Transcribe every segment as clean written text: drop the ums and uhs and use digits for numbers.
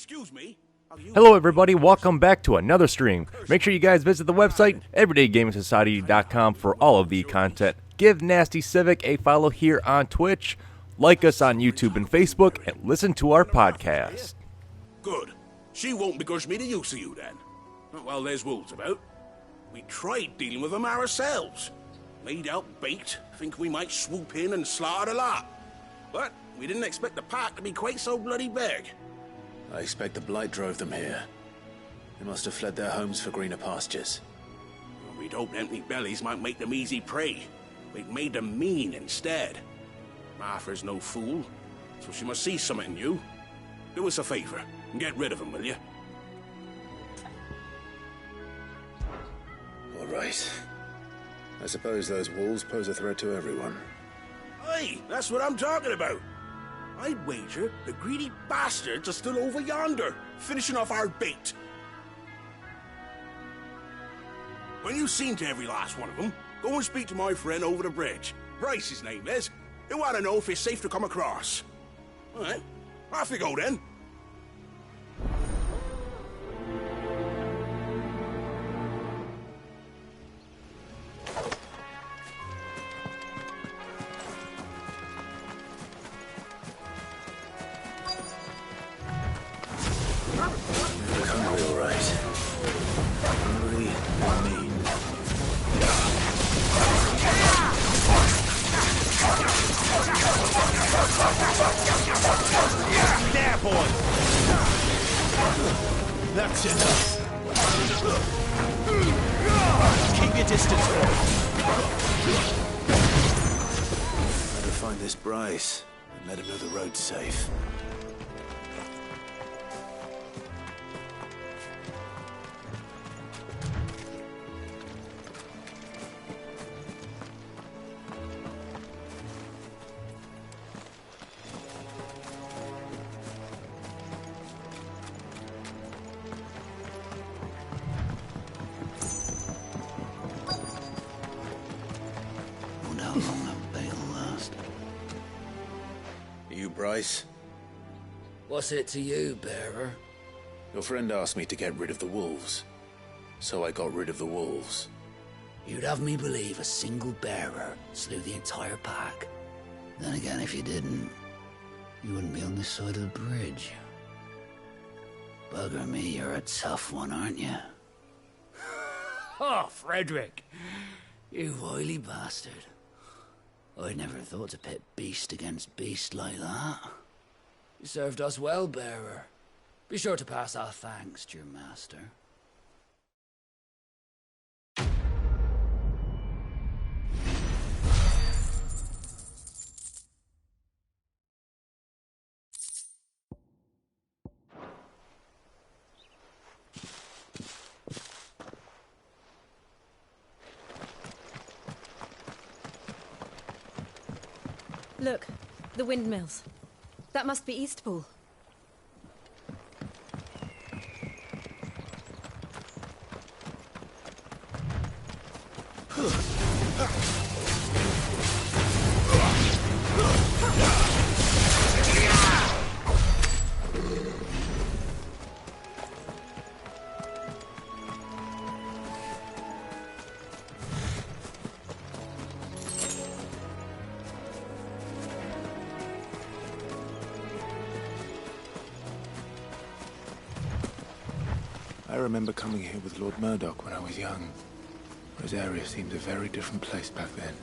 Excuse me. Hello everybody, welcome back to another stream. Make sure you guys visit the website, everydaygaming.society.com for all of the content. Give Nasty Civic a follow here on Twitch, like us on YouTube and Facebook, and listen to our podcast. Good. She won't begrudge me the use of you then. Not while there's wolves about. We tried dealing with them ourselves. Made out baked, think we might swoop in and slaughter the lot. But we didn't expect the pack to be quite so bloody big. I expect the blight drove them here. They must have fled their homes for greener pastures. Well, we'd hoped empty bellies might make them easy prey. We'd made them mean instead. Martha's no fool, so she must see something in you. Do us a favor and get rid of them, will you? All right. I suppose those wolves pose a threat to everyone. Hey, that's what I'm talking about. I'd wager the greedy bastards are still over yonder, finishing off our bait. When you've seen to every last one of them, go and speak to my friend over the bridge. Bryce, his name is. They want to know if it's safe to come across. All right, off you go then. That's enough. Keep your distance, boy. Better find this Bryce and let him know the road's safe. Bryce? What's it to you, bearer? Your friend asked me to get rid of the wolves, so I got rid of the wolves. You'd have me believe a single bearer slew the entire pack. Then again, if you didn't, you wouldn't be on this side of the bridge. Bugger me, you're a tough one, aren't you? Oh, Frederick! You wily bastard. I'd never thought to pit beast against beast like that. You served us well, bearer. Be sure to pass our thanks to your master. Look, the windmills. That must be Eastpool. I remember coming here with Lord Murdoch when I was young. Rosaria seemed a very different place back then.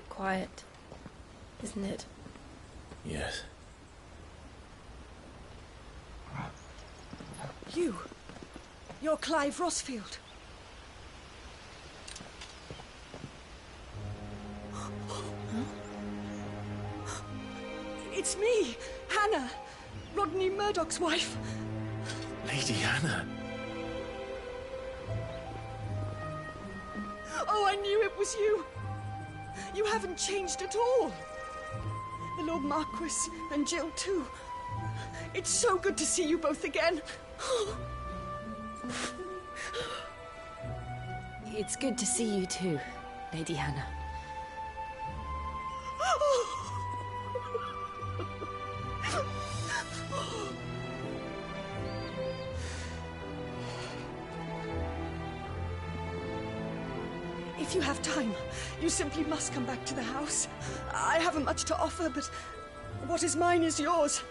Quiet, isn't it? Yes. You're Clive Rossfield. It's me, Hannah, Rodney Murdoch's wife. Lady Hannah. Oh, I knew it was you. You haven't changed at all. The Lord Marquis and Jill too. It's so good to see you both again. It's good to see you too, Lady Hannah. If you have time, you simply must come back to the house. I haven't much to offer, but what is mine is yours.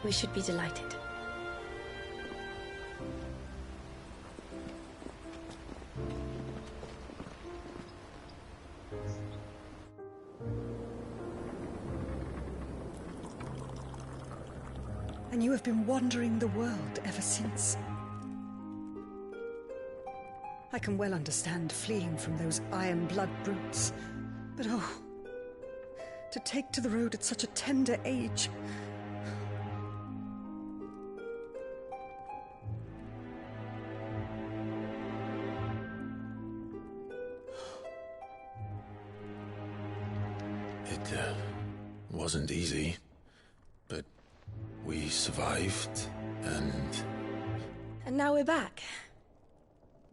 We should be delighted. And you have been wandering the world ever since. I can well understand fleeing from those iron blood brutes. But oh, to take to the road at such a tender age. It wasn't easy, but we survived, and... And now we're back.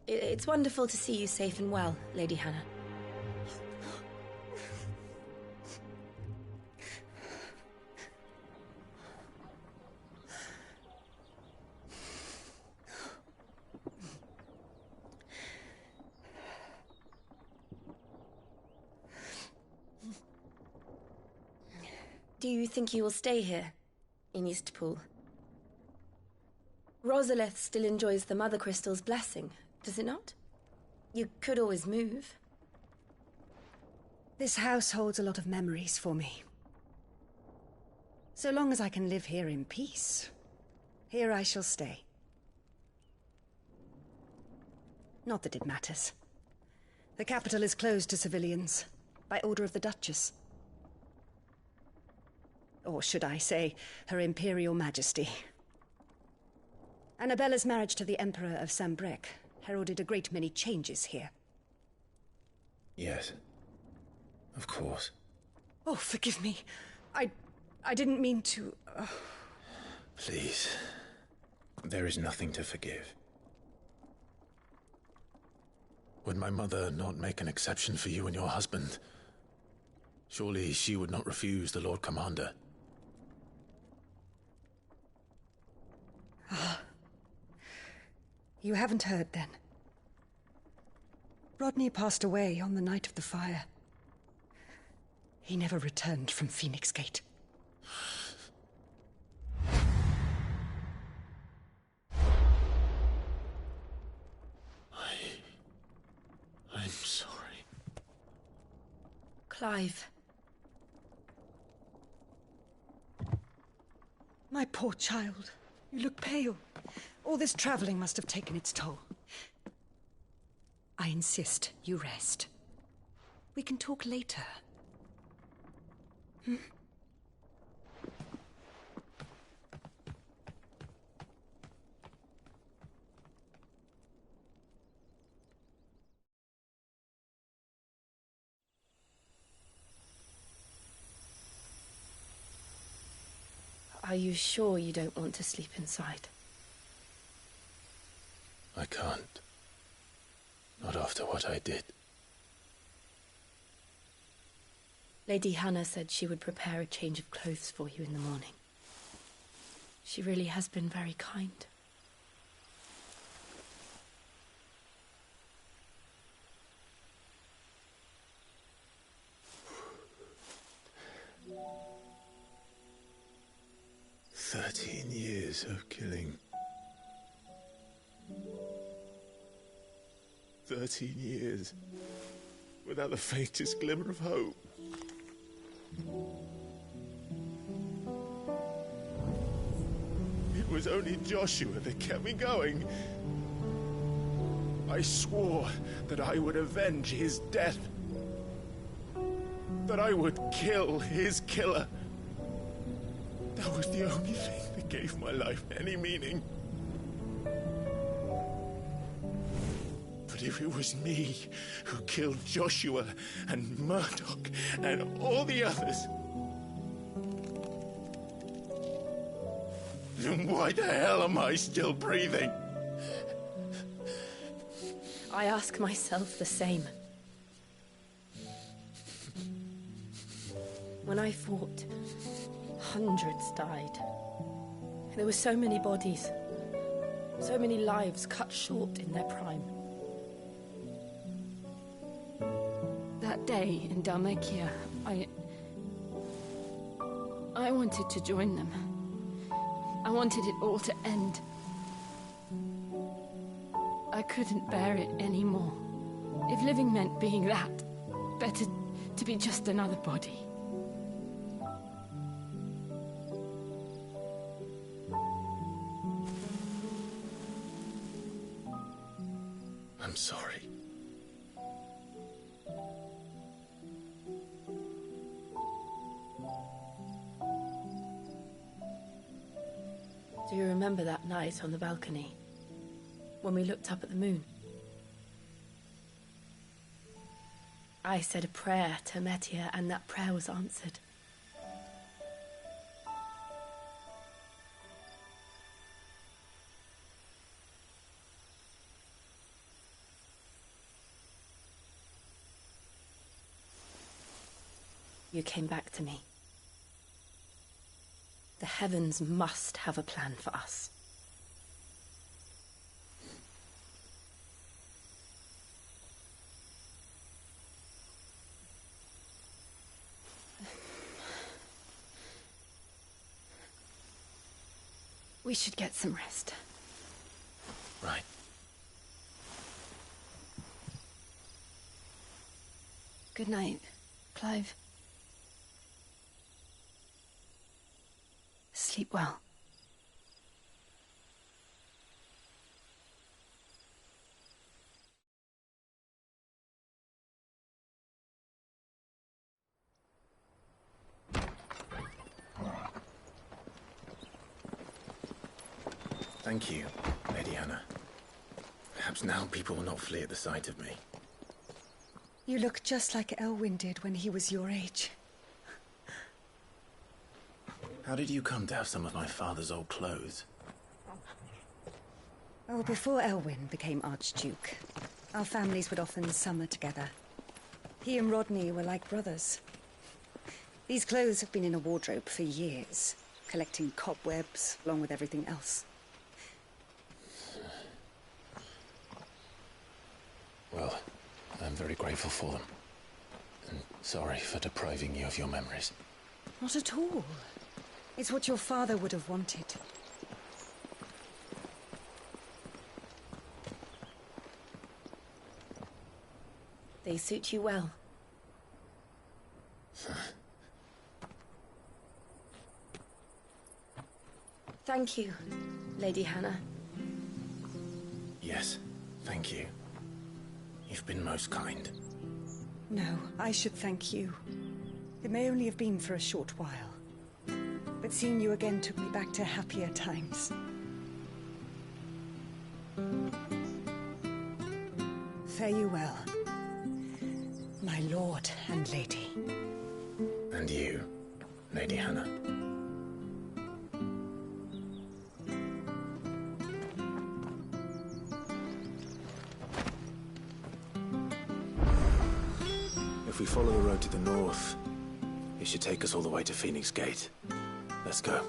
It's wonderful to see you safe and well, Lady Hannah. Do you think you will stay here, in Eastpool? Rosalith still enjoys the Mother Crystal's blessing, does it not? You could always move. This house holds a lot of memories for me. So long as I can live here in peace, here I shall stay. Not that it matters. The capital is closed to civilians, by order of the Duchess. Or should I say, Her Imperial Majesty. Annabella's marriage to the Emperor of Sambrec heralded a great many changes here. Yes. Of course. Oh, forgive me. I didn't mean to... Please. There is nothing to forgive. Would my mother not make an exception for you and your husband? Surely she would not refuse the Lord Commander. You haven't heard, then. Rodney passed away on the night of the fire. He never returned from Phoenix Gate. I'm sorry. Clive. My poor child. You look pale. All this traveling must have taken its toll. I insist you rest. We can talk later. Are you sure you don't want to sleep inside? I can't. Not after what I did. Lady Hannah said she would prepare a change of clothes for you in the morning. She really has been very kind. Years of killing. 13 years without the faintest glimmer of hope. was only Joshua that kept me going. I swore that I would avenge his death. That I would kill his killer. That was the only thing that gave my life any meaning. But if it was me who killed Joshua and Murdoch and all the others, then why the hell am I still breathing? I ask myself the same. When I fought, hundreds died. There were so many bodies, so many lives cut short in their prime. That day in Dalmacia, I wanted to join them. I wanted it all to end. I couldn't bear it anymore. If living meant being that, better to be just another body. I'm sorry. Do you remember that night on the balcony, when we looked up at the moon? I said a prayer to Metia, and that prayer was answered. You came back to me. The heavens must have a plan for us. We should get some rest. Right. Good night, Clive. Sleep well. Thank you, Lady Hannah. Perhaps now people will not flee at the sight of me. You look just like Elwyn did when he was your age. How did you come to have some of my father's old clothes? Oh, before Elwyn became Archduke, our families would often summer together. He and Rodney were like brothers. These clothes have been in a wardrobe for years, collecting cobwebs along with everything else. Well, I'm very grateful for them. And sorry for depriving you of your memories. Not at all. It's what your father would have wanted. They suit you well. Thank you, Lady Hannah. Yes, thank you. You've been most kind. No, I should thank you. It may only have been for a short while. But seeing you again took me back to happier times. Fare you well, my lord and lady. And you, Lady Hannah. If we follow the road to the north, it should take us all the way to Phoenix Gate. Let's go.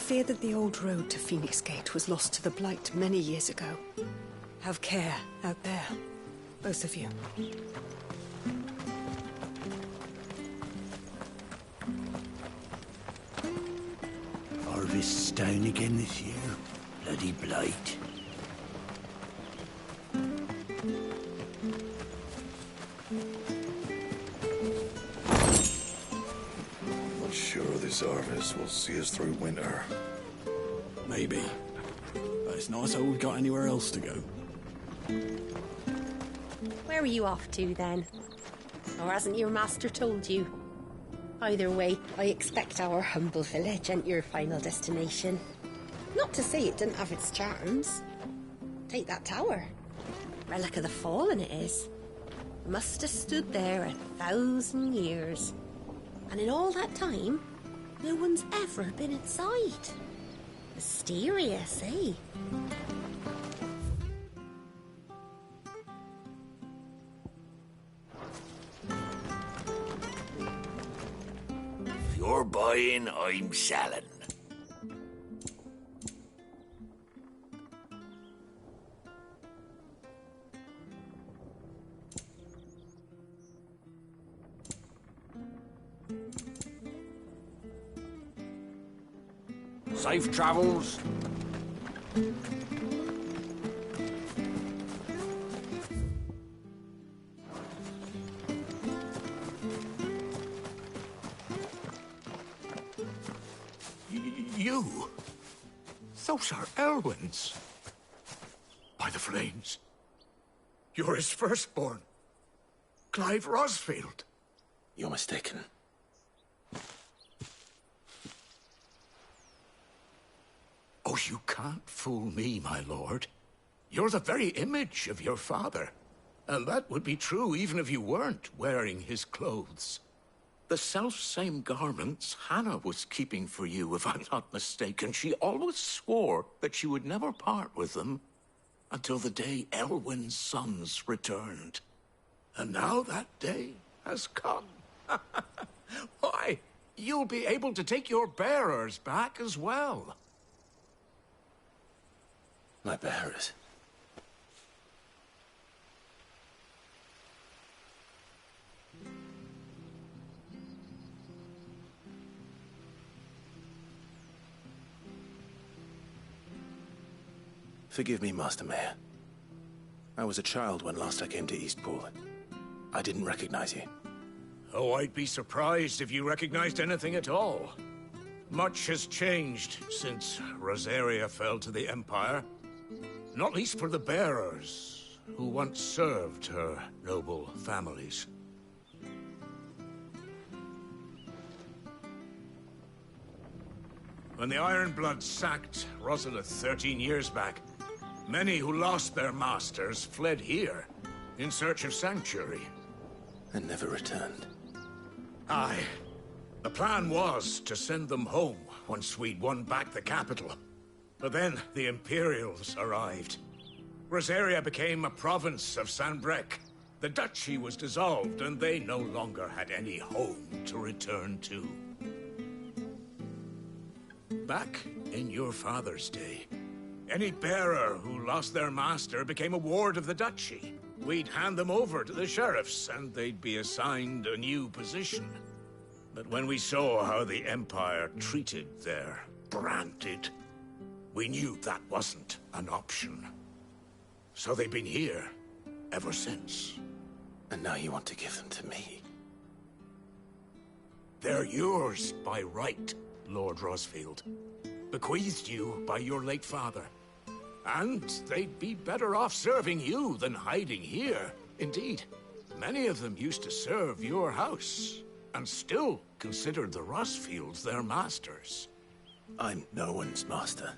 fear that the old road to Phoenix Gate was lost to the Blight many years ago. Have care out there, both of you. Harvest's down again this year. Bloody blight. Not sure this harvest will see us through winter. Maybe. But it's not as though we've got anywhere else to go. Where are you off to, then? Or hasn't your master told you? Either way, I expect our humble village ain't your final destination. Not to say it didn't have its charms. Take that tower. Relic of the Fallen it is. Must have stood there 1,000 years. And in all that time, no one's ever been inside. Mysterious, eh? If you're buying, I'm selling. Safe travels. You? Those are Elwyn's. By the flames. You're his firstborn. Clive Rosfield. You're mistaken. Oh, you can't fool me, my lord. You're the very image of your father. And that would be true even if you weren't wearing his clothes. The self-same garments Hannah was keeping for you, if I'm not mistaken. She always swore that she would never part with them until the day Elwyn's sons returned. And now that day has come. Why, you'll be able to take your bearers back as well. My bearers. Forgive me, Master Mayor. I was a child when last I came to Eastpool. I didn't recognize you. Oh, I'd be surprised if you recognized anything at all. Much has changed since Rosaria fell to the Empire. Not least for the bearers, who once served her noble families. When the Ironbloods sacked Rosalith 13 years back, many who lost their masters fled here in search of sanctuary. And never returned. Aye. The plan was to send them home once we'd won back the capital. But then the Imperials arrived. Rosaria became a province of Sanbreque. The duchy was dissolved, and they no longer had any home to return to. Back in your father's day, any bearer who lost their master became a ward of the duchy. We'd hand them over to the sheriffs, and they'd be assigned a new position. But when we saw how the Empire treated their branded, we knew that wasn't an option. So they've been here ever since. And now you want to give them to me? They're yours by right, Lord Rosfield. Bequeathed you by your late father. And they'd be better off serving you than hiding here. Indeed, many of them used to serve your house, and still considered the Rosfields their masters. I'm no one's master.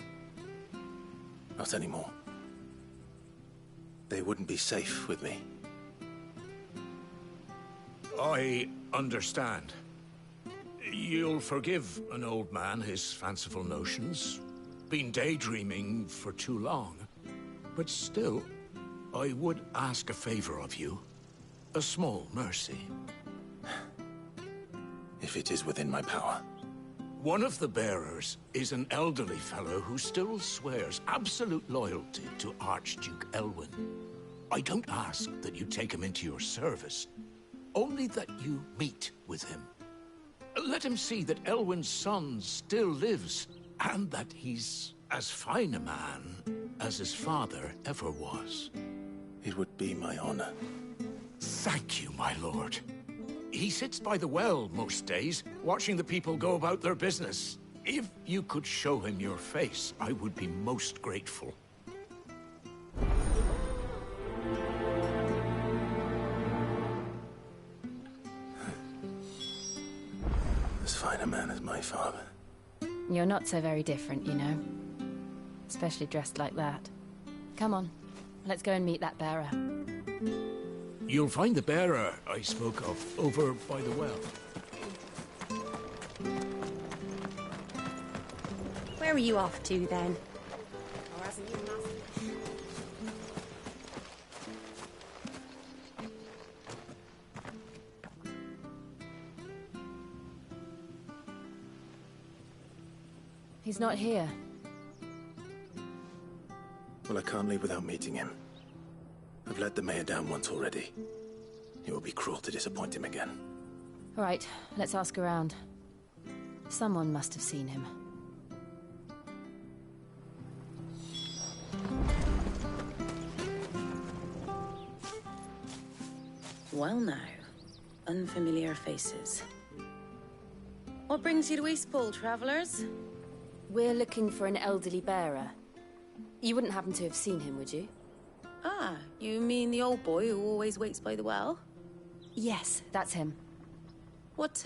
Not anymore. They wouldn't be safe with me. I understand. You'll forgive an old man his fanciful notions. Been daydreaming for too long. But still, I would ask a favor of you. A small mercy. If it is within my power. One of the bearers is an elderly fellow who still swears absolute loyalty to Archduke Elwyn. I don't ask that you take him into your service, only that you meet with him. Let him see that Elwyn's son still lives, and that he's as fine a man as his father ever was. It would be my honor. Thank you, my lord. He sits by the well most days, watching the people go about their business. If you could show him your face, I would be most grateful. As fine a man as my father. You're not so very different, you know. Especially dressed like that. Come on, let's go and meet that bearer. You'll find the bearer I spoke of over by the well. Where are you off to, then? Or hasn't your master... He's not here. Well, I can't leave without meeting him. I've let the mayor down once already. It will be cruel to disappoint him again. All right, let's ask around. Someone must have seen him. Well now, unfamiliar faces. What brings you to Eastpool, travellers? We're looking for an elderly bearer. You wouldn't happen to have seen him, would you? Ah, you mean the old boy who always waits by the well? Yes, that's him. What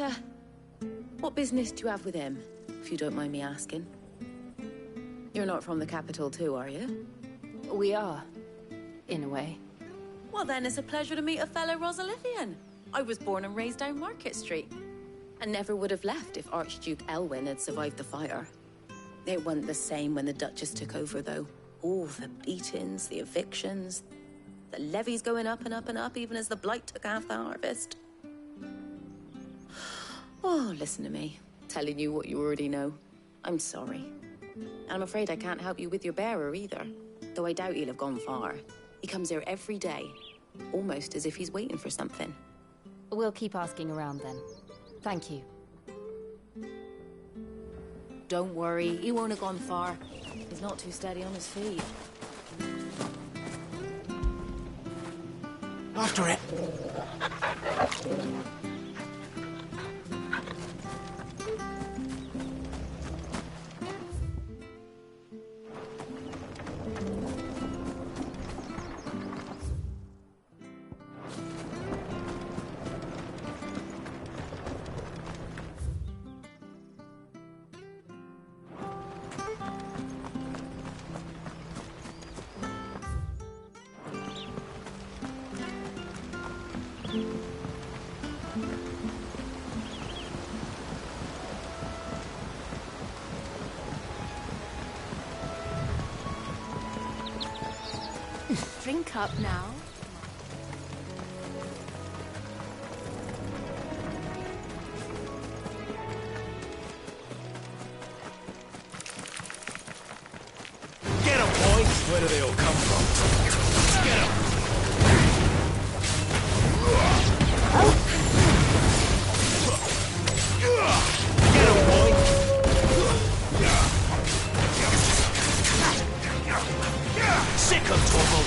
business do you have with him, if you don't mind me asking? You're not from the capital too, are you? We are, in a way. Well then, it's a pleasure to meet a fellow Rosalifian. I was born and raised down Market Street, and never would have left if Archduke Elwyn had survived the fire. It wasn't the same when the Duchess took over, though. All the beatings, the evictions, the levies going up and up and up, even as the blight took half the harvest. Oh, listen to me, telling you what you already know. I'm sorry. And I'm afraid I can't help you with your bearer either, though I doubt he'll have gone far. He comes here every day, almost as if he's waiting for something. We'll keep asking around then. Thank you. Don't worry, he won't have gone far. He's not too steady on his feet. After it! Drink up now. Get 'em, boys! Where do they all come from? Get 'em! Get 'em, boys! Sick of Torvald!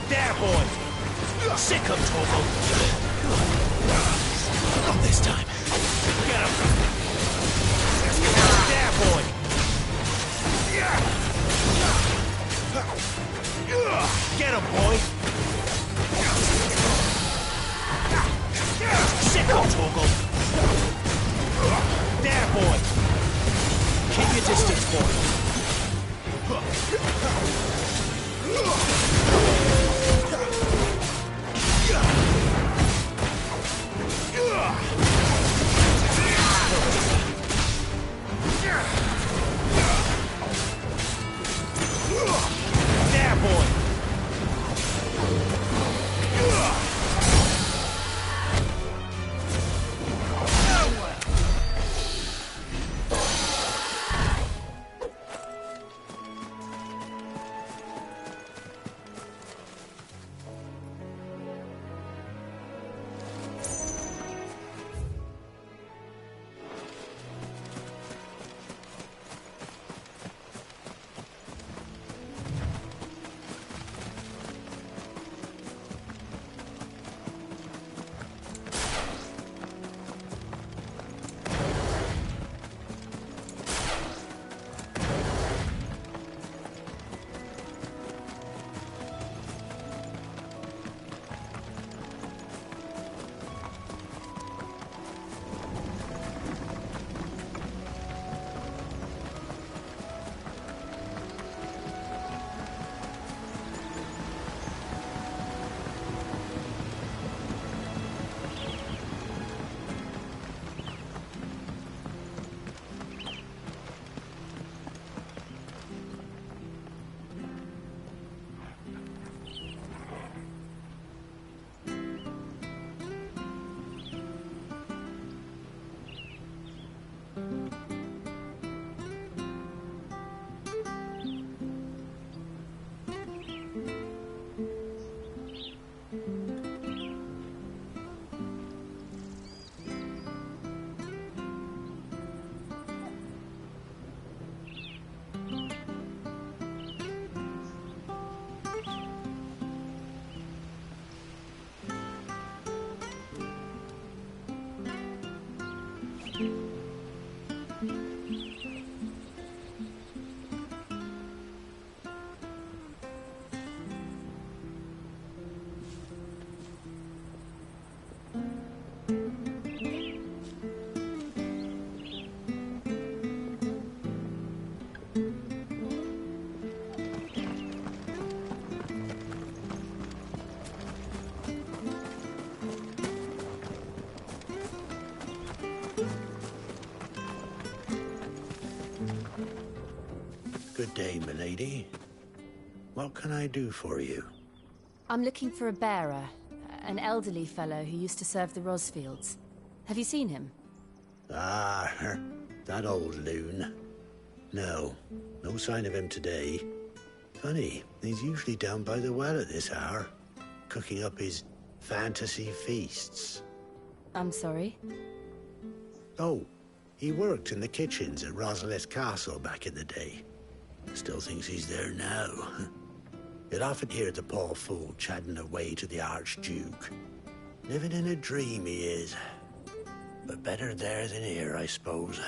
There, boys! Sick of Torvald! Not this time! Get him! There, boy! Get him, boy! Sick of Torvald! There, boy! Keep your distance, boy! Good day, milady. What can I do for you? I'm looking for a bearer, an elderly fellow who used to serve the Rosfields. Have you seen him? Ah, that old loon. No sign of him today. Funny, he's usually down by the well at this hour, cooking up his fantasy feasts. I'm sorry? Oh, he worked in the kitchens at Rosalith Castle back in the day. Still thinks he's there now. You'd often hear the poor fool chatting away to the Archduke. Living in a dream he is. But better there than here, I suppose.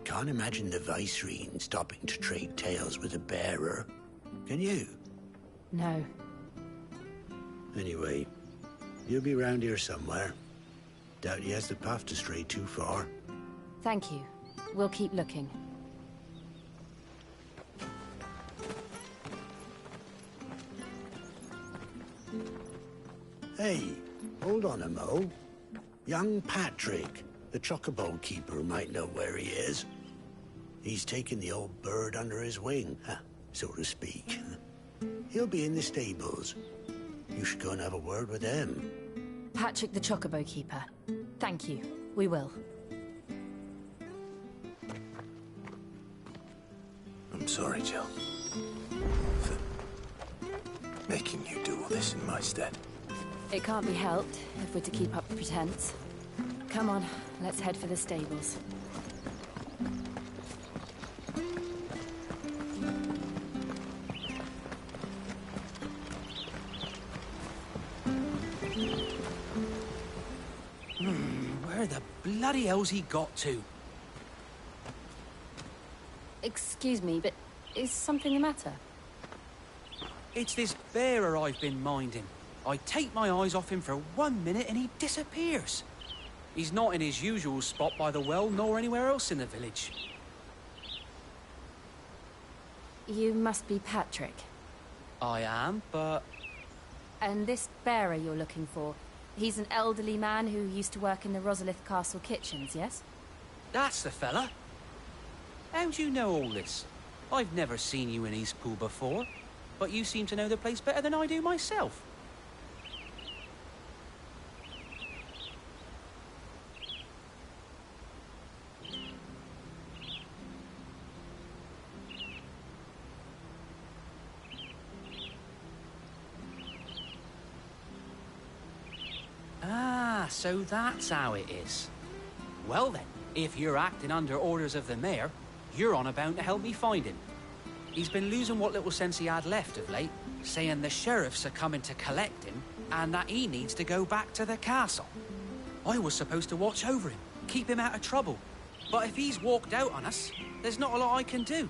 Can't imagine the Vicereine stopping to trade tales with a bearer. Can you? No. Anyway, you'll be round here somewhere. Doubt he has the path to stray too far. Thank you. We'll keep looking. Hey, hold on a mo. Young Patrick, the chocobo keeper, might know where he is. He's taken the old bird under his wing, so to speak. He'll be in the stables. You should go and have a word with him. Patrick the Chocobo Keeper. Thank you. We will. I'm sorry, Jill. For making you do all this in my stead. It can't be helped if we're to keep up the pretense. Come on, let's head for the stables. Where the bloody hell's he got to? Excuse me, but is something the matter? It's this bearer I've been minding. I take my eyes off him for 1 minute and he disappears. He's not in his usual spot by the well, nor anywhere else in the village. You must be Patrick. I am, but... And this bearer you're looking for, he's an elderly man who used to work in the Rosalith Castle kitchens, yes? That's the fella. How do you know all this? I've never seen you in Eastpool before, but you seem to know the place better than I do myself. Ah, so that's how it is. Well then, if you're acting under orders of the mayor, you're on about to help me find him. He's been losing what little sense he had left of late, saying the sheriffs are coming to collect him, and that he needs to go back to the castle. I was supposed to watch over him, keep him out of trouble. But if he's walked out on us, there's not a lot I can do.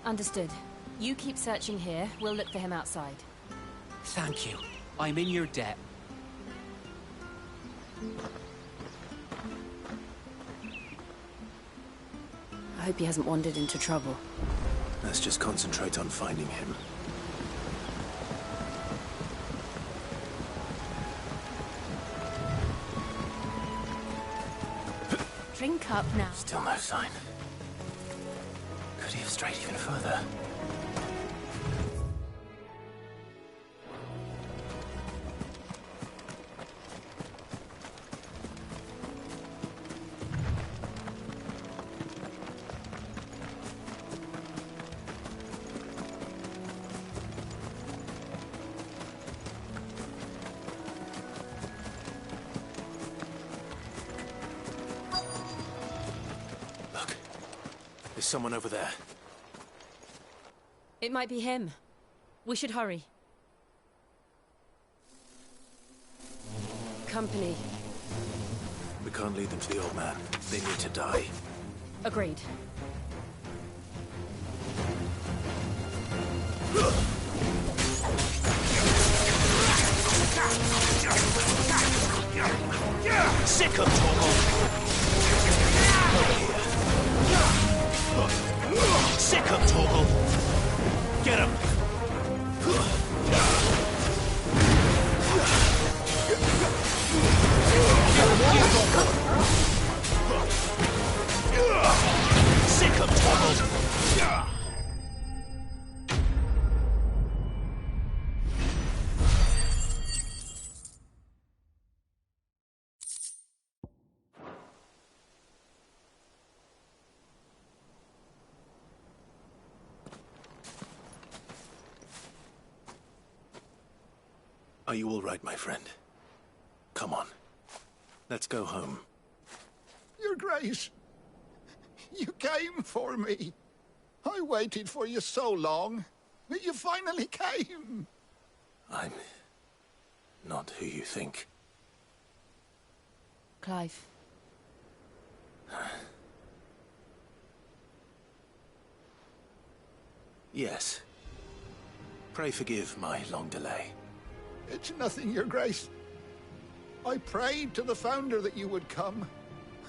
Understood. You keep searching here, we'll look for him outside. Thank you. I'm in your debt. I hope he hasn't wandered into trouble. Let's just concentrate on finding him. Drink up now. Still no sign. Could he have strayed even further? There's someone over there. It might be him. We should hurry. Company. We can't lead them to the old man. They need to die. Agreed. Sick of Torgal! Sick of Torgal! Get him! Are you all right, my friend? Come on. Let's go home. Your Grace, you came for me. I waited for you so long. You finally came. I'm not who you think. Clive. Yes. Pray forgive my long delay. It's nothing, Your Grace. I prayed to the Founder that you would come,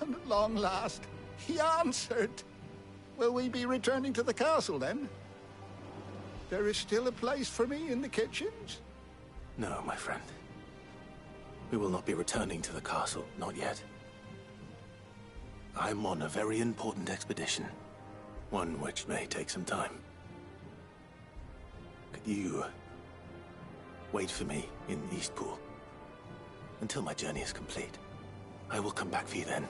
and at long last, he answered. Will we be returning to the castle, then? There is still a place for me in the kitchens? No, my friend. We will not be returning to the castle, not yet. I'm on a very important expedition. One which may take some time. Could you wait for me in Eastpool until my journey is complete? I will come back for you then.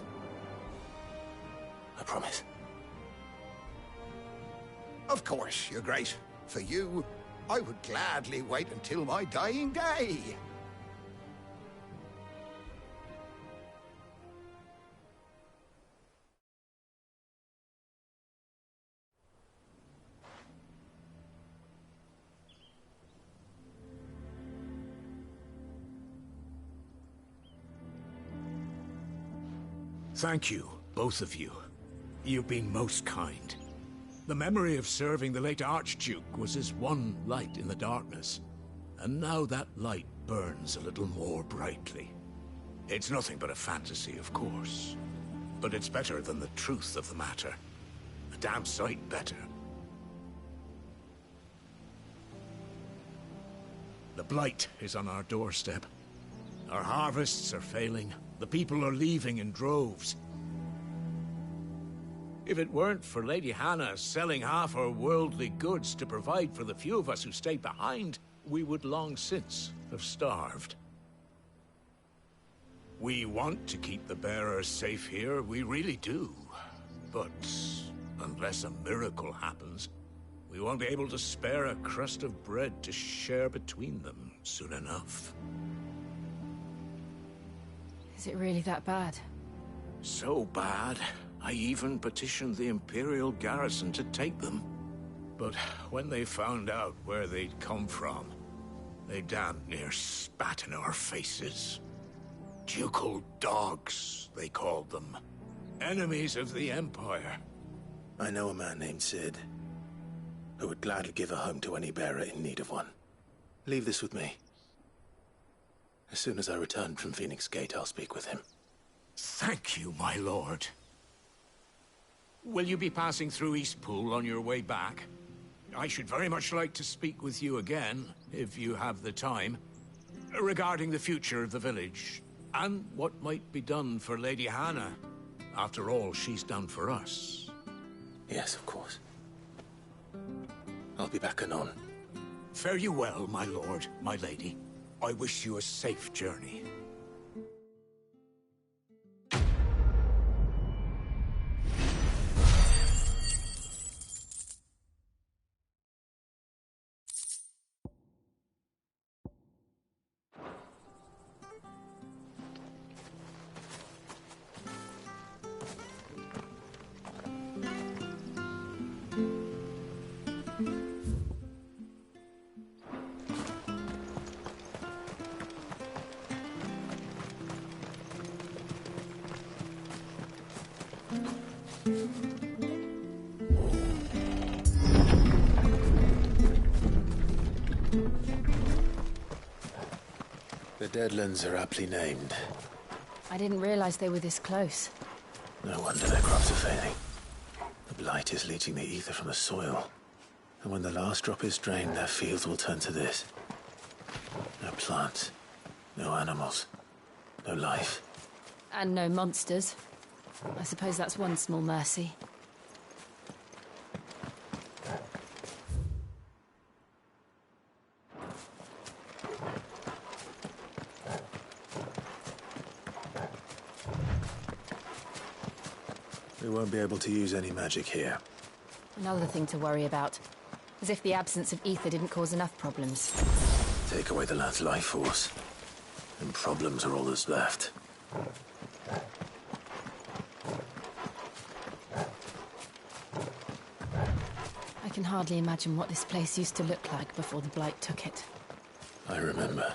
I promise. Of course, Your Grace. For you, I would gladly wait until my dying day. Thank you, both of you. You've been most kind. The memory of serving the late Archduke was as one light in the darkness, and now that light burns a little more brightly. It's nothing but a fantasy, of course, but it's better than the truth of the matter. A damn sight better. The blight is on our doorstep. Our harvests are failing. The people are leaving in droves. If it weren't for Lady Hannah selling half her worldly goods to provide for the few of us who stayed behind, we would long since have starved. We want to keep the bearers safe here, we really do. But unless a miracle happens, we won't be able to spare a crust of bread to share between them soon enough. Is it really that bad? So bad, I even petitioned the Imperial garrison to take them. But when they found out where they'd come from, they damn near spat in our faces. Ducal dogs, they called them. Enemies of the Empire. I know a man named Sid, who would gladly give a home to any bearer in need of one. Leave this with me. As soon as I return from Phoenix Gate, I'll speak with him. Thank you, my lord. Will you be passing through Eastpool on your way back? I should very much like to speak with you again, if you have the time, regarding the future of the village, and what might be done for Lady Hannah. After all she's done for us. Yes, of course. I'll be back anon. Fare you well, my lord, my lady. I wish you a safe journey. The Deadlands are aptly named. I didn't realize they were this close. No wonder their crops are failing. The blight is leaching the ether from the soil. And when the last drop is drained, their fields will turn to this. No plants, no animals, no life. And no monsters. I suppose that's one small mercy. We won't be able to use any magic here. Another thing to worry about. As if the absence of ether didn't cause enough problems. Take away the lad's life force, and problems are all that's left. I can hardly imagine what this place used to look like before the Blight took it. I remember.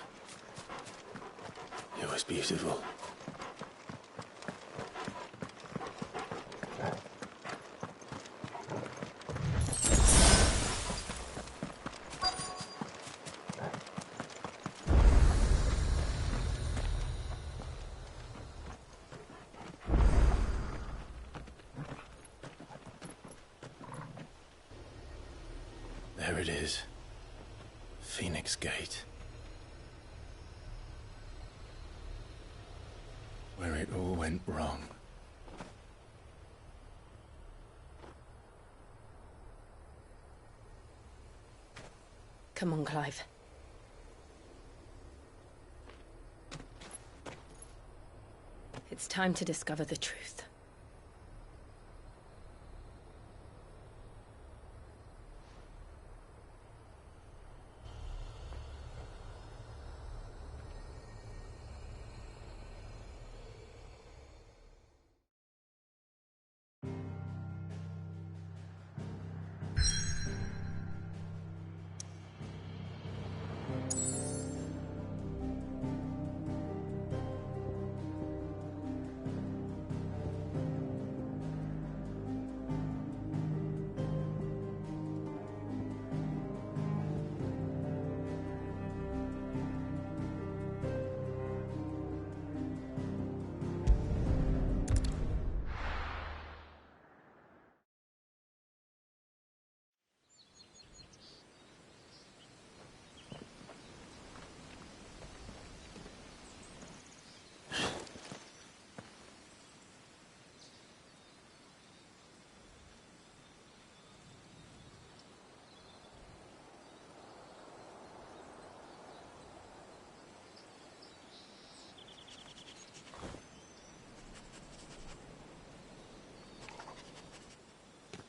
It was beautiful. There it is. Phoenix Gate. Where it all went wrong. Come on, Clive. It's time to discover the truth.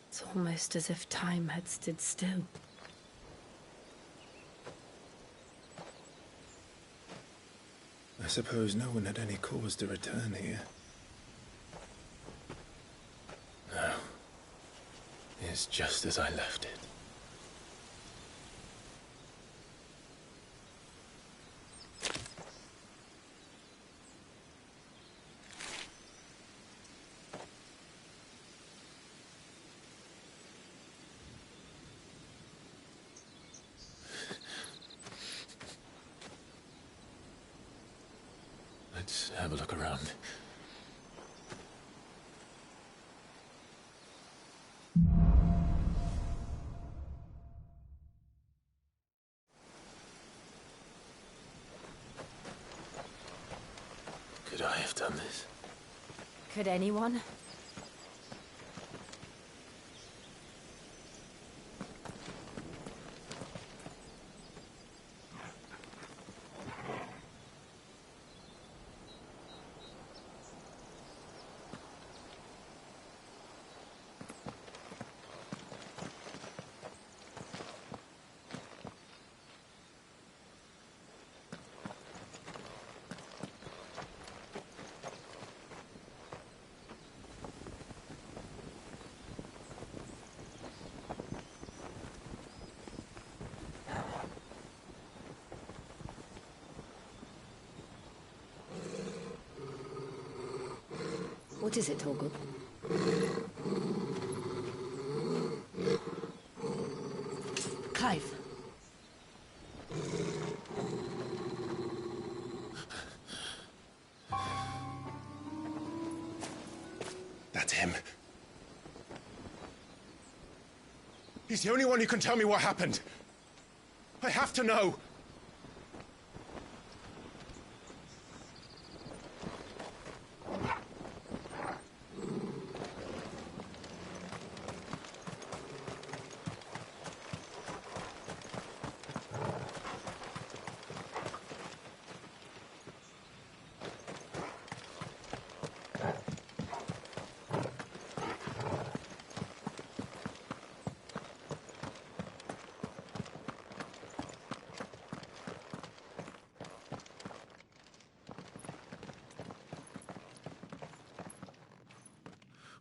It's almost as if time had stood still. I suppose no one had any cause to return here. No. It's just as I left it. Let's have a look around. Could I have done this? Could anyone? What is it, Torgal? Clive. That's him. He's the only one who can tell me what happened. I have to know.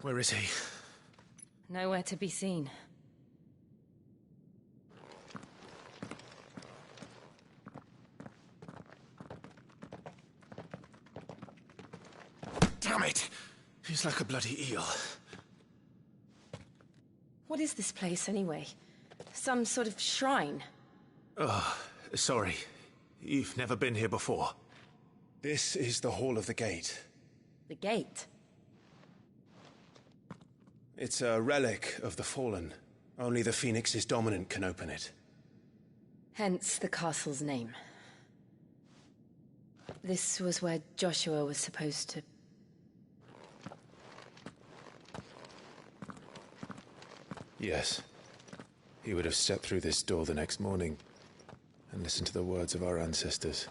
Where is he? Nowhere to be seen. Damn it! He's like a bloody eel. What is this place, anyway? Some sort of shrine? Oh, sorry. You've never been here before. This is the Hall of the Gate. The gate? It's a relic of the Fallen. Only the Phoenix's dominant can open it. Hence the castle's name. This was where Joshua was supposed to... Yes. He would have stepped through this door the next morning and listened to the words of our ancestors.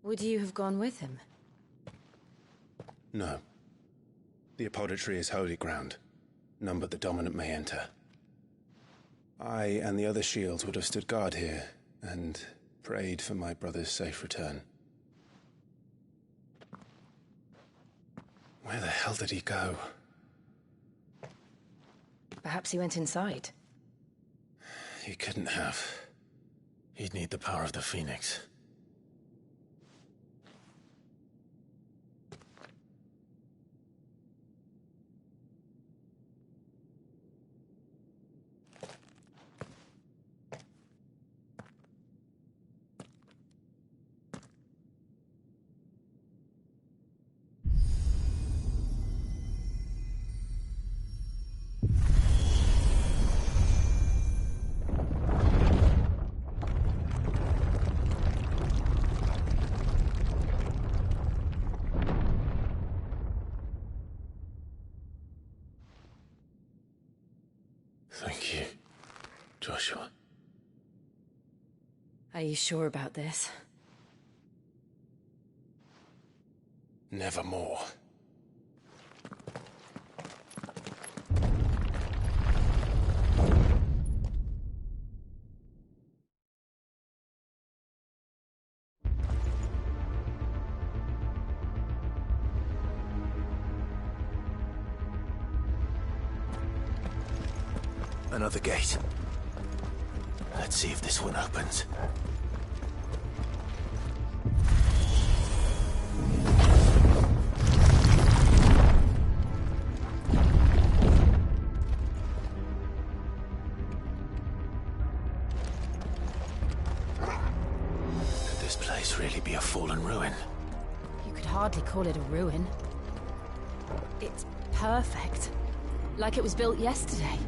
Would you have gone with him? No. The apodatory is holy ground. None but the dominant may enter. I and the other shields would have stood guard here and prayed for my brother's safe return. Where the hell did he go? Perhaps he went inside. He couldn't have. He'd need the power of the Phoenix. Thank you, Joshua. Are you sure about this? Nevermore. Another gate. Let's see if this one opens. Could this place really be a fallen ruin? You could hardly call it a ruin. It's perfect. Like it was built yesterday.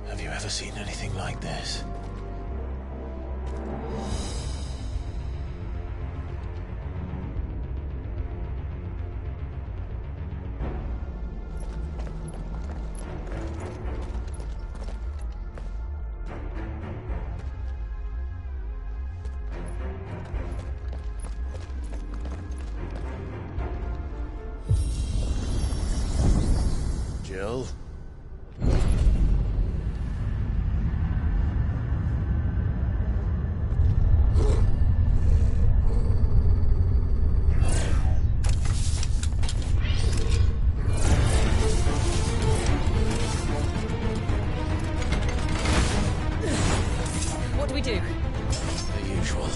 Have you ever seen anything like this? Jill? What do we do? The usual.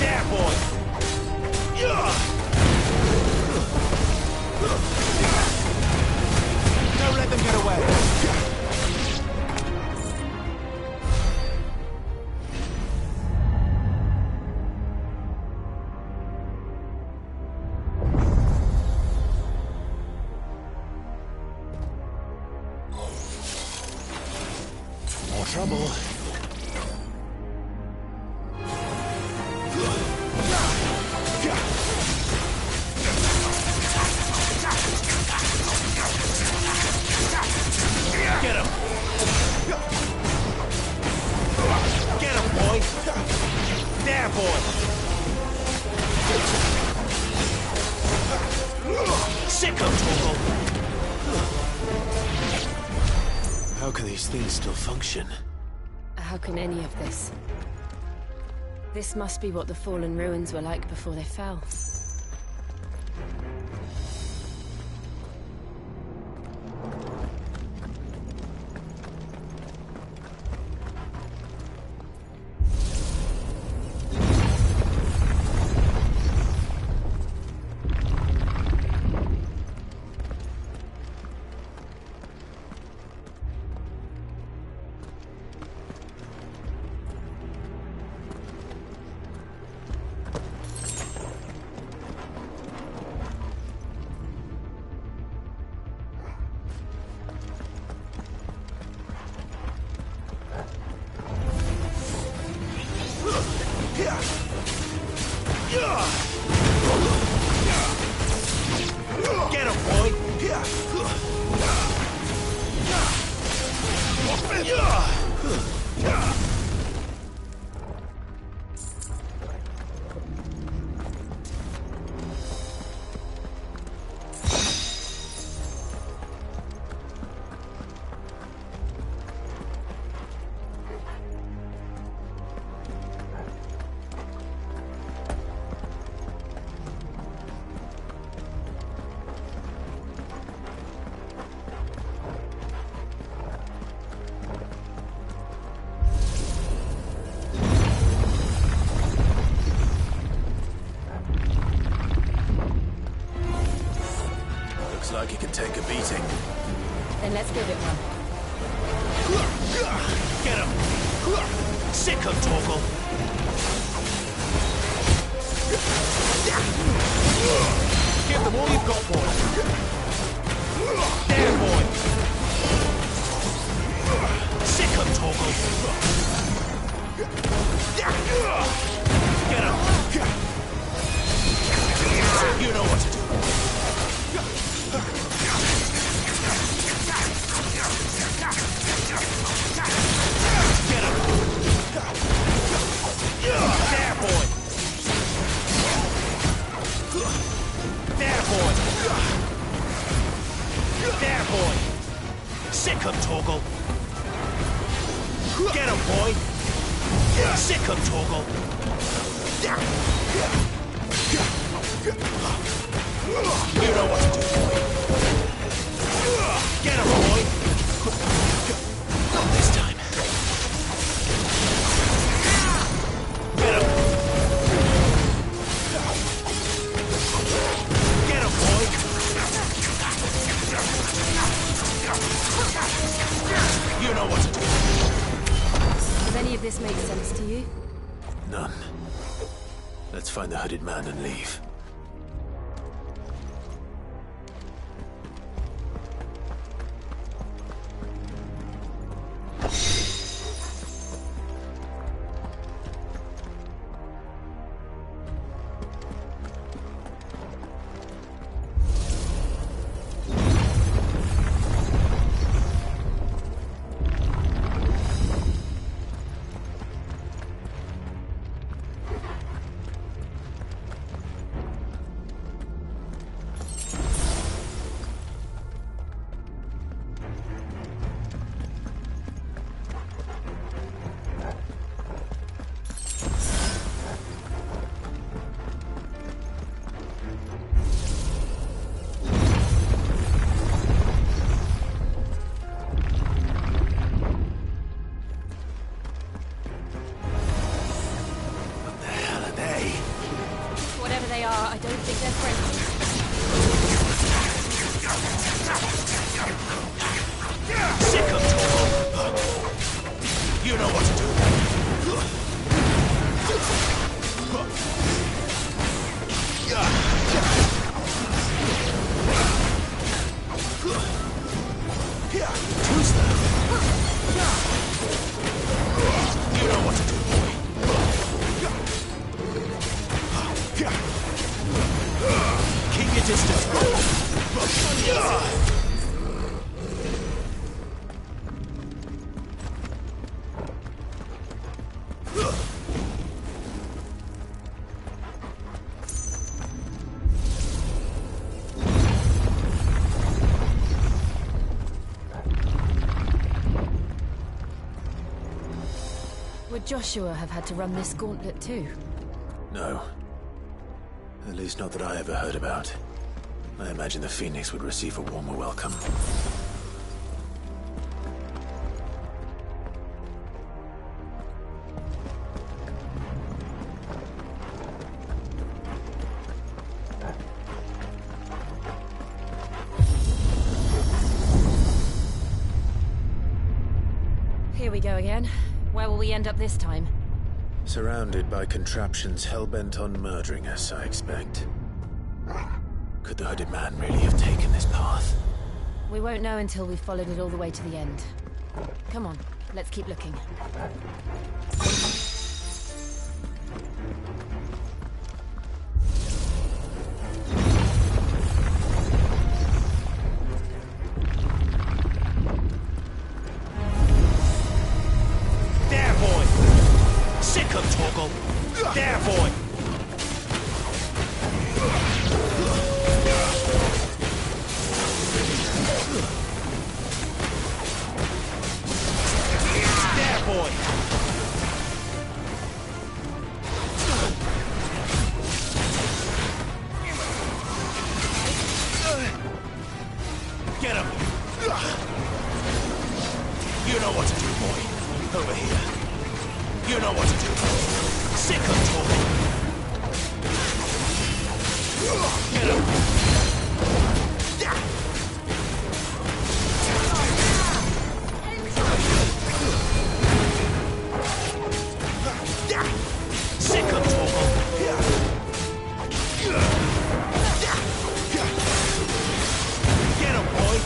Yeah, boy! Don't let them get away! More trouble. How can these things still function? How can any of this? This must be what the fallen ruins were like before they fell. Get him, boy! Looks like he can take a beating. Then let's give it one. Get him! Sick him, Torgal! Give them all you've got, boy! There, boy! Sick him, Torgal! Get him! You know what to do. Get him! There, boy! There, boy! There, boy! Sick him, Torgal! Get him, boy! Sick him, Torgal! You know what to do, boy! Get him, boy! Not this time. Get him! Get him, boy! You know what to do. Does any of this make sense to you? None. Let's find the hooded man and leave. Whatever they are, I don't think they're friendly. Sick him, Torgal! You know what to do. Who's that? You know what to do, boy. Keep your distance, bro. Joshua have had to run this gauntlet too? No. At least not that I ever heard about. I imagine the Phoenix would receive a warmer welcome. Here we go again. Where will we end up this time? Surrounded by contraptions hell-bent on murdering us, I expect. Could the hooded man really have taken this path? We won't know until we've followed it all the way to the end. Come on, let's keep looking. There, boy! Sick of Torgal! There, boy! There, boy! Get him! You know what to do, boy. Over here. You know what to do. Sick of talking. Get him! Sick of talking. Get him, boy!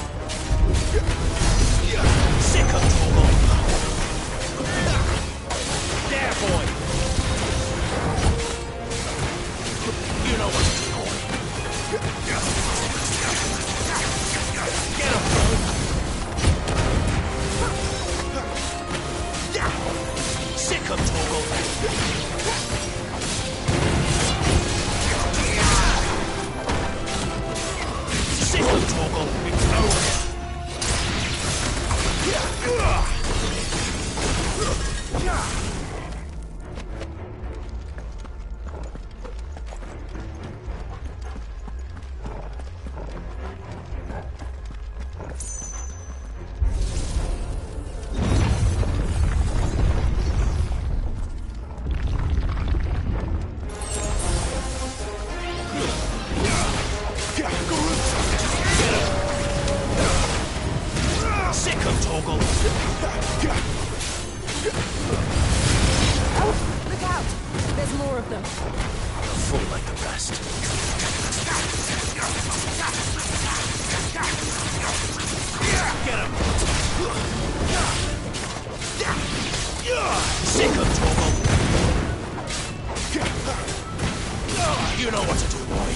Sick of talking. There, boy! You know what to do, boy. Get him, boy! Sick of Torgal! Sick of Torgal! It's over! Sick of Torgal! Look out! There's more of them. Full like the rest. Get him! Sick of Torgal! You know what to do, boy.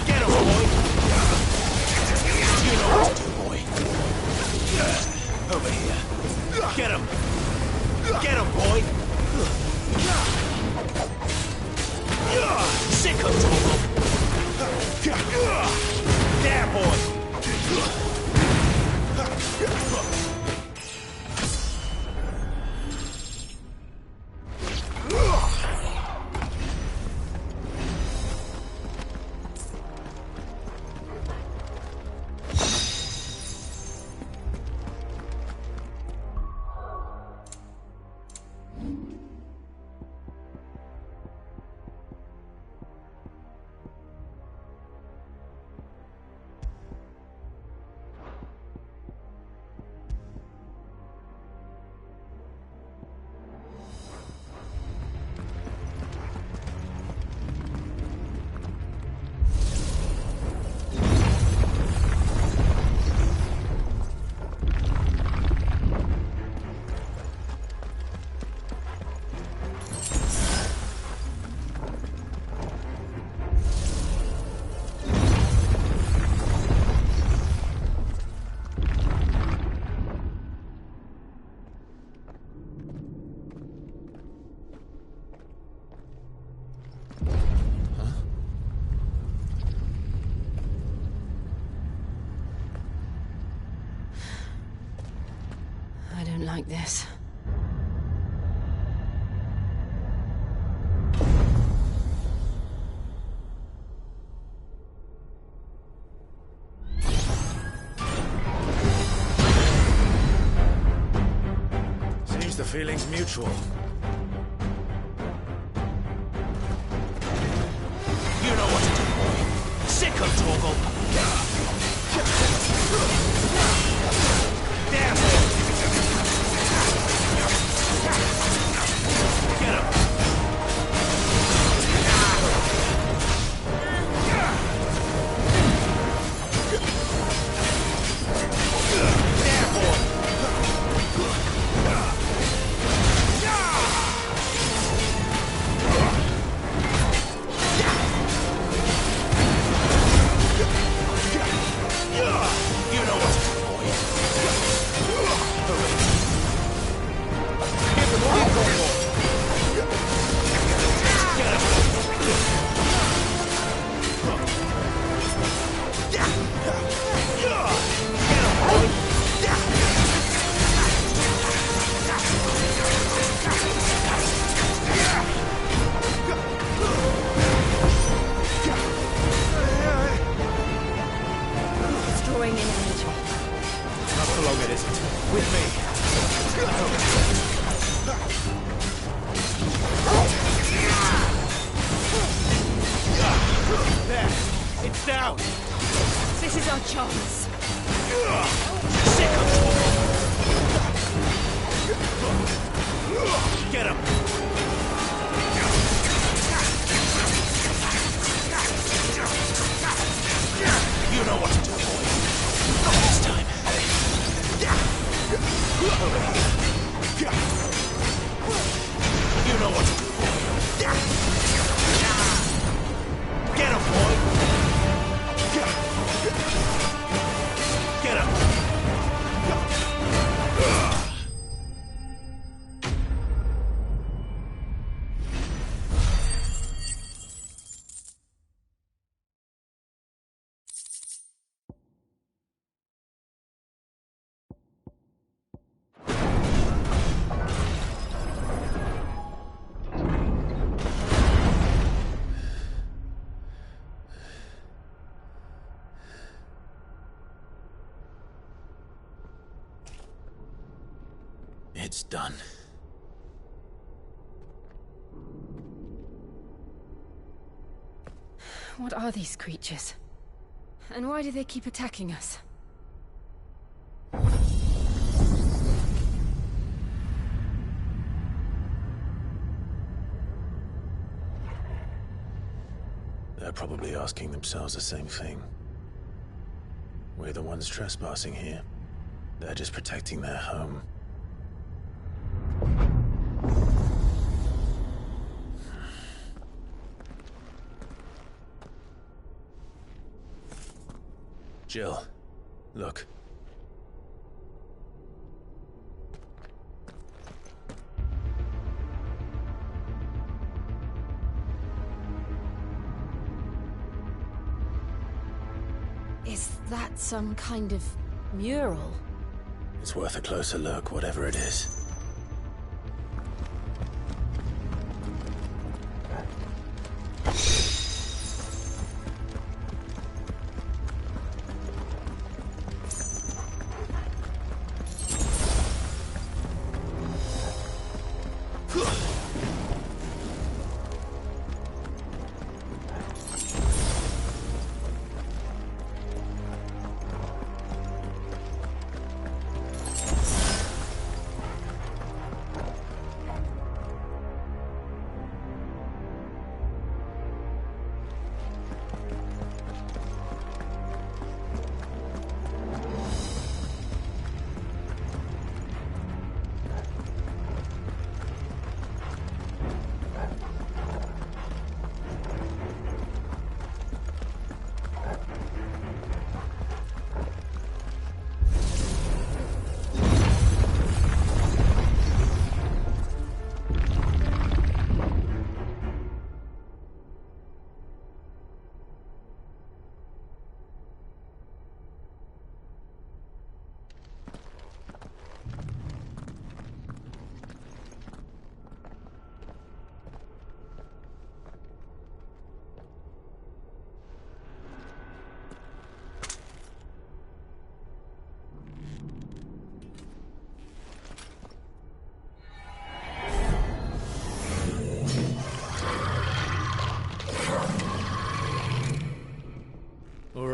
Get him, boy! You know what to do, boy. Over here. Get him! Get him, boy! Sick of Torgal! There, boy! this. Seems the feeling's mutual. You know what to do, boy. Sick of Torgal. Damn it! Get him! Damn boy! You know what to do, boy. Hurry. Give him a little more. Get him. Get him, boy. It's drawing in energy. Not for long, it isn't. With me. There. It's down. This is our chance. Sick of trouble. Get him. You know what to do, boy. Not this time. You know what to do, boy. Get him, boy. Get him. It's done. What are these creatures? And why do they keep attacking us? They're probably asking themselves the same thing. We're the ones trespassing here. They're just protecting their home. Jill, look. Is that some kind of mural? It's worth a closer look, whatever it is.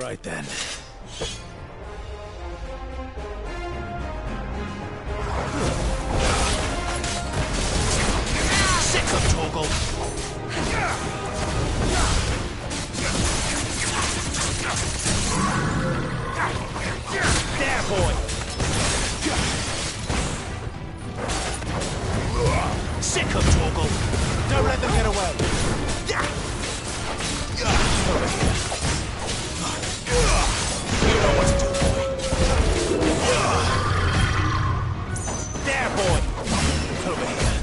right then. Sick of Torgal! There, boy! Sick of Torgal! Don't let them get away! Over here. You know what to do, boy. There, boy! Over here.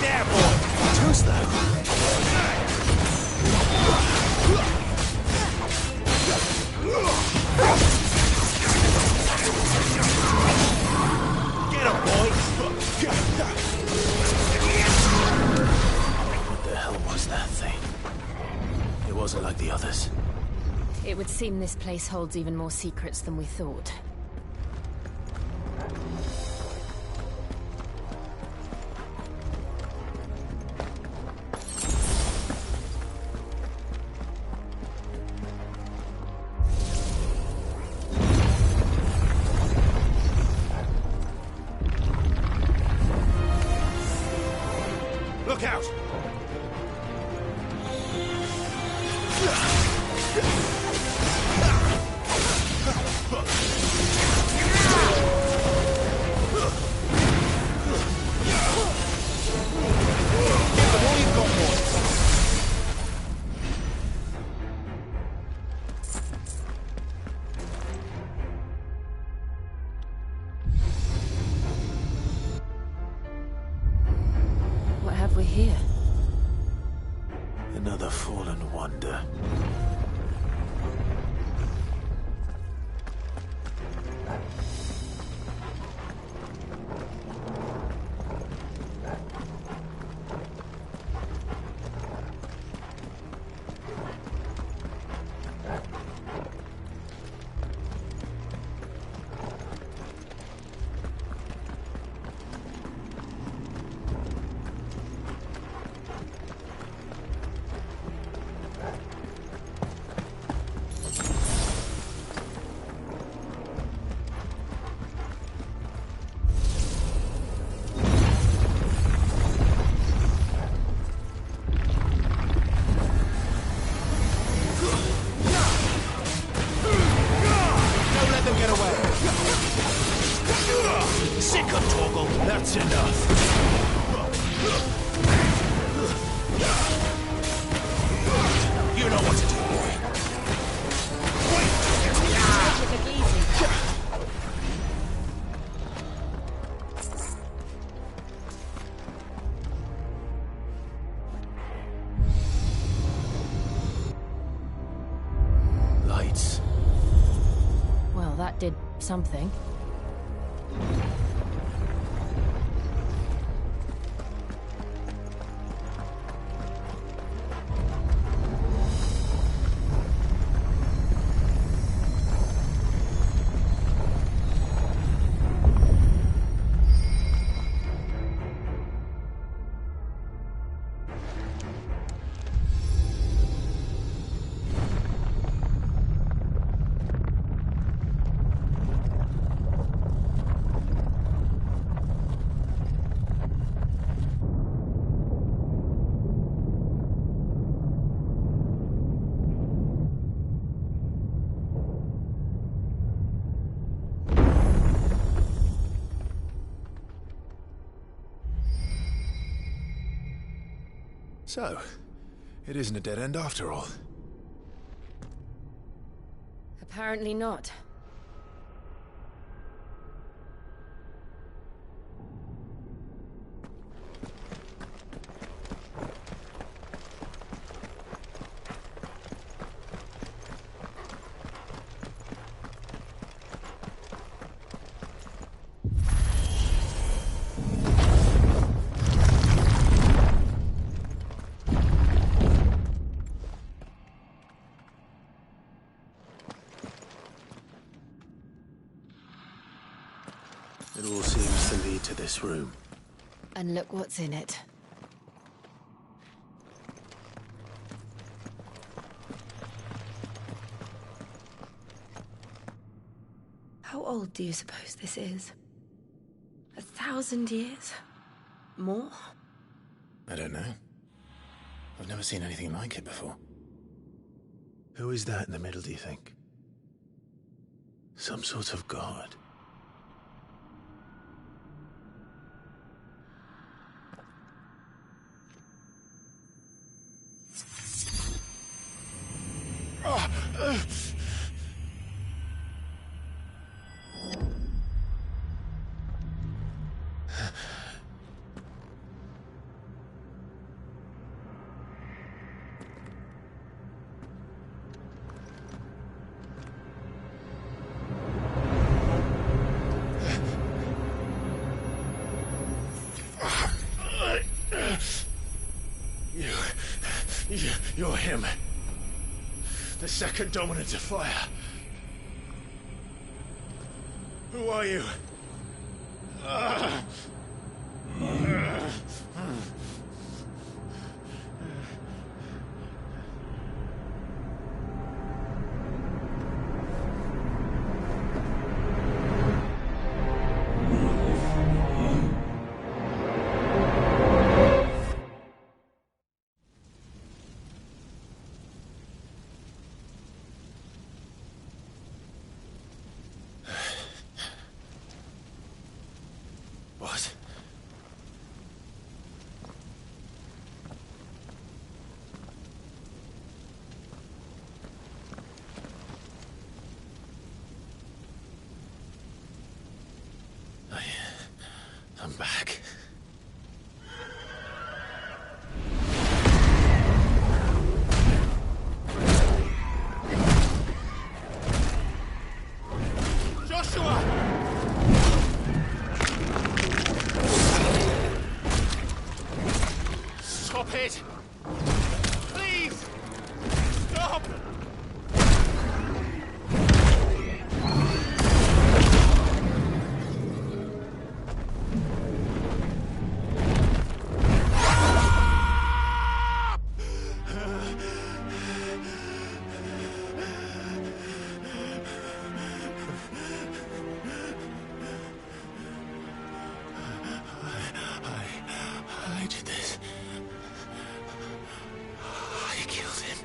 There, boy! Too slow. Get him, boy! What the hell was that thing? It wasn't like the others. It would seem this place holds even more secrets than we thought. Look out! What have we here? Another fallen wonder. Sick of Torgal! That's enough! You know what to do, boy. Lights. Well, that did something. So, it isn't a dead end after all. Apparently not. It all seems to lead to this room. And look what's in it. old do you suppose this is? 1,000 years? More? I don't know. I've never seen anything like it before. Who is that in the middle, do you think? Some sort of god? You're him. The second dominant of fire. Who are you? What? I'm back. Joshua! Stop it! Please! Stop! I did this. I killed him.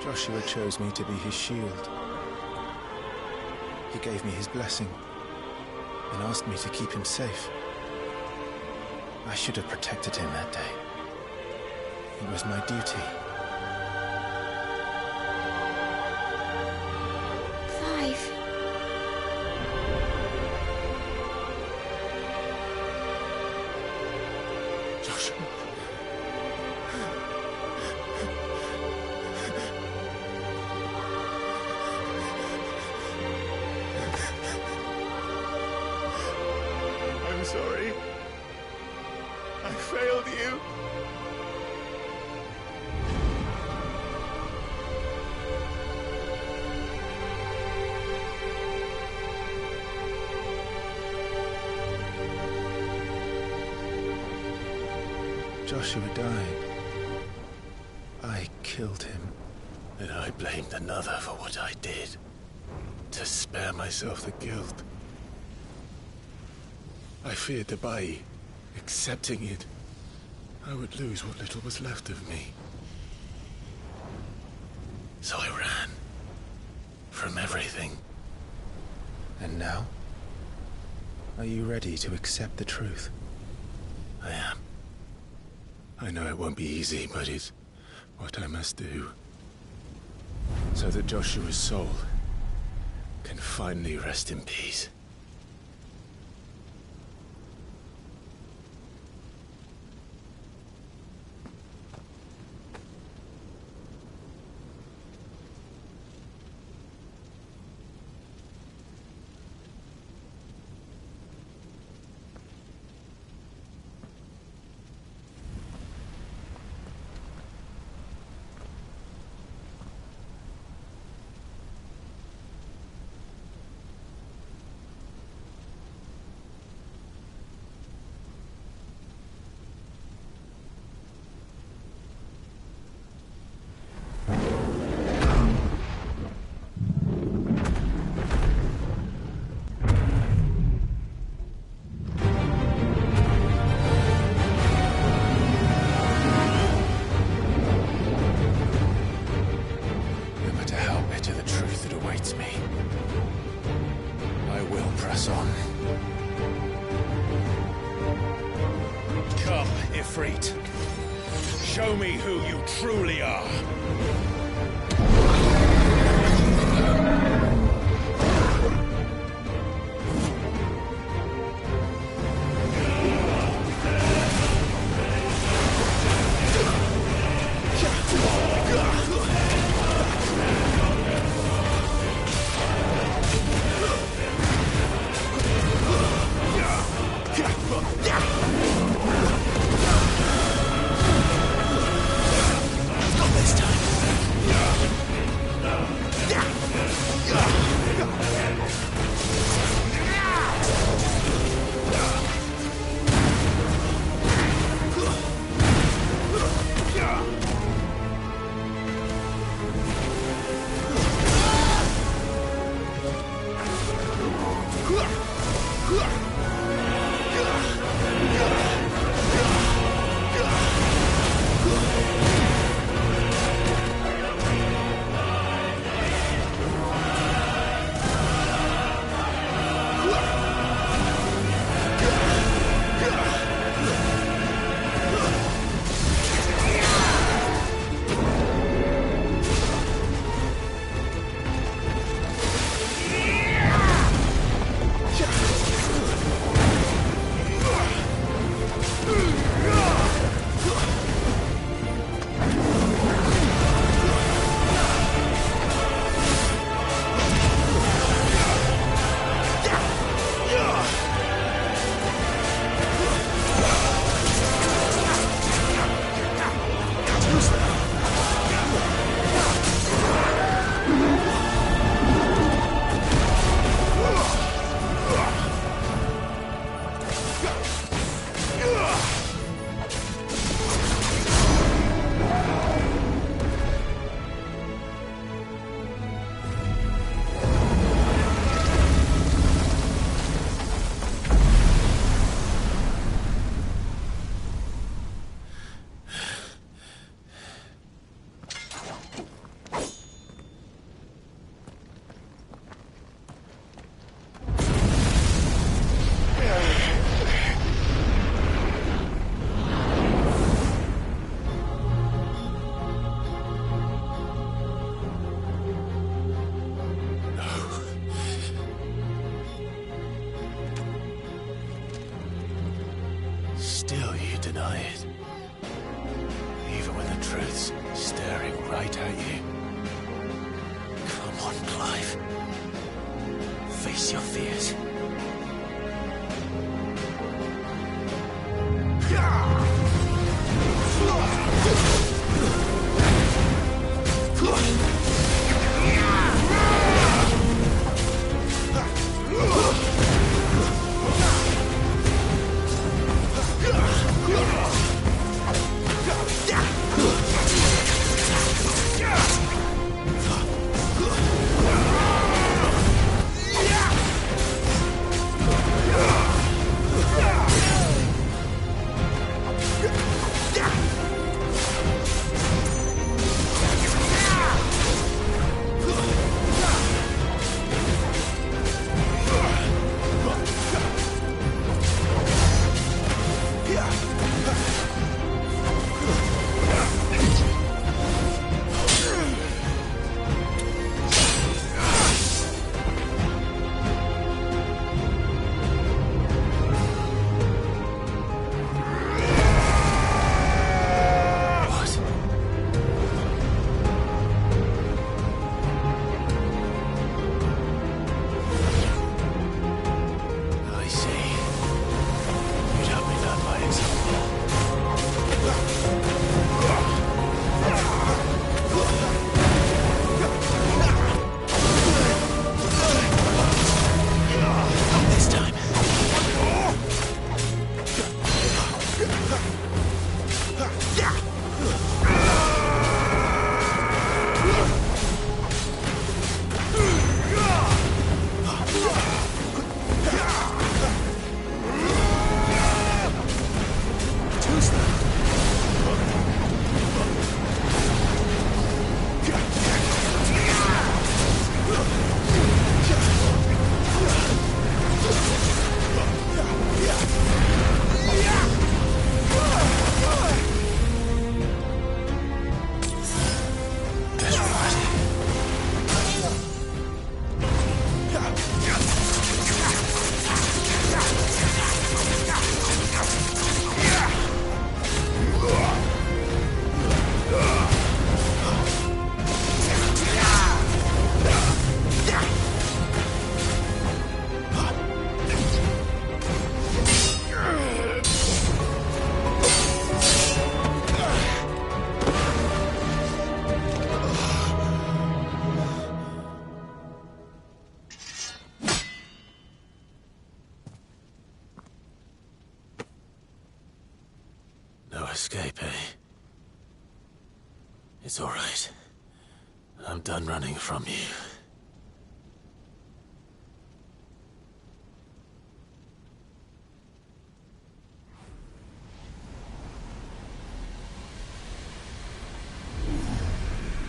Joshua chose me to be his shield. He gave me his blessing and asked me to keep him safe. I should have protected him that day. It was my duty. Clive. Joshua. I'm sorry. I failed you. Joshua died. I killed him. And I blamed another for what I did. To spare myself the guilt. I feared that by accepting it, I would lose what little was left of me. So I ran. From everything. And now? Are you ready to accept the truth? I am. I know it won't be easy, but it's what I must do. So that Joshua's soul can finally rest in peace. me. I will press on. Come, Ifrit. Show me who you truly are. Still you deny it. Even when the truth's staring right at you. Come on, Clive. Face your fears. escape, eh? It's all right. I'm done running from you.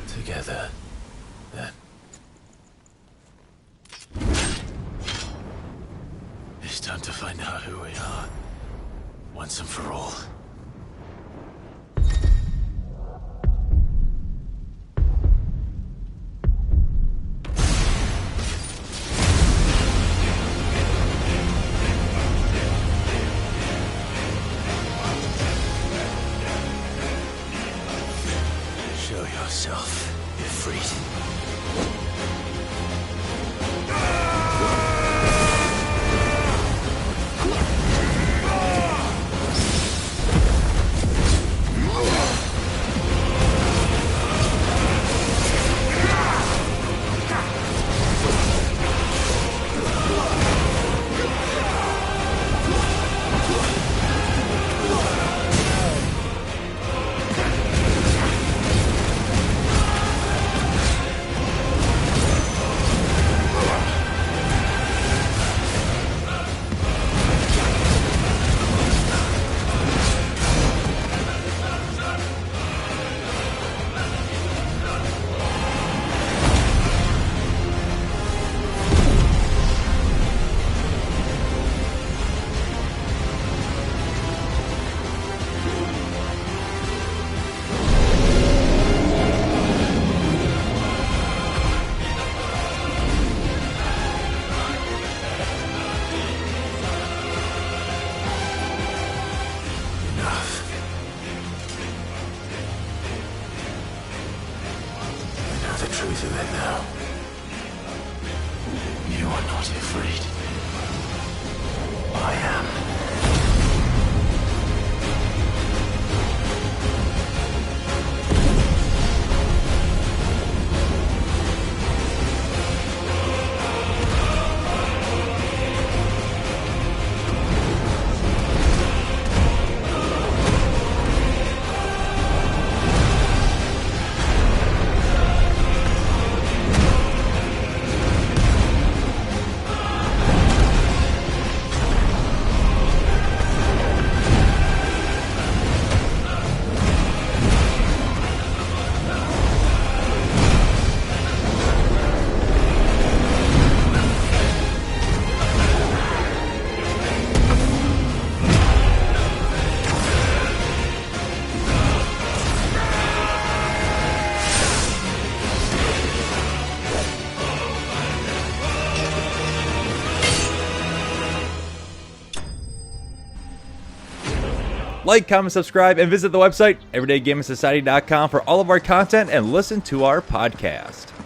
Together, then. It's time to find out who we are, once and for all. Show yourself, Ifrit. The truth of it now. You are not afraid. I am. Like, comment, subscribe, and visit the website, everydaygamersociety.com for all of our content and listen to our podcast.